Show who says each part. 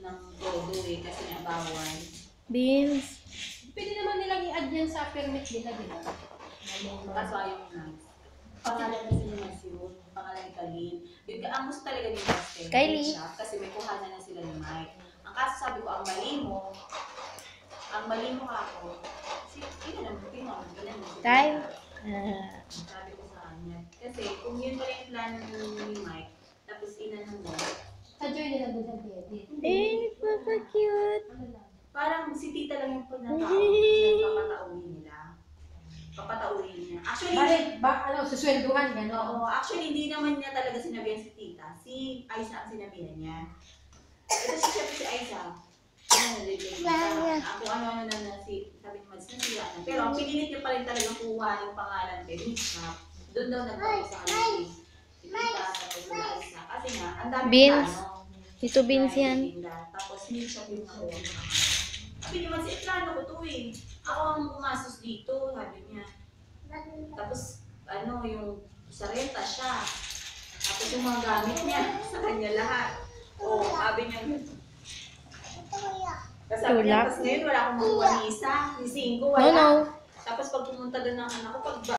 Speaker 1: ng todo eh, kasi nga bawal.
Speaker 2: Beans.
Speaker 3: Pwede naman nilang i-add yan sa permit nila, di ba?
Speaker 1: Kaso ayaw na. Pangalan kasi ni Mas yun. Pangalan ni Kalin. Yung ang gusto talaga ni Mas
Speaker 2: Kylie.
Speaker 1: siya, kasi may kuhanan na sila ni Mike. Ang kaso sabi ko, ang mali mo ako. Kasi, tingnan mo.
Speaker 2: Time.
Speaker 1: Sabi ko sa kanya. Kasi kung yun pala yung plan ni Mike, tapos inanan mo.
Speaker 3: Sa-join nila doon sa edit.
Speaker 2: Eh, papa cute.
Speaker 3: Ano lang?
Speaker 1: Parang si tita lang yung papatauhin niya. Actually,
Speaker 3: Suswelduhan, gano'n?
Speaker 1: oo, actually, hindi naman niya talaga sinabihan si tita. Si Aiza ang sinabihan niya. Ito si Chef si Aiza. Ako ano na si sabi ni Mads, nasira na. Pero ang pinilit niya pa rin talagang kuha yung pangalan kay Bishop. Doon daw nagpapos sa kanya si tita, tapos si Aiza. Kasi nga, ang dami
Speaker 2: Beans.
Speaker 1: plano.
Speaker 2: Ito beans yan.
Speaker 1: Tapos Bishop yung nakuha ng pangalan. Sabi ni Mads, plano ko to eh. Ako ang pumasos dito, sabi niya. Tapos, yung sa renta siya. Tapos yung mga gamit niya, sa kanya lahat. Oo, sabi niya yun. Kasi sabi niya, tapos ngayon wala akong makuha ni isa, ni Cinco, wala.
Speaker 2: No.
Speaker 1: Tapos pag pumunta doon ng anak ko, pag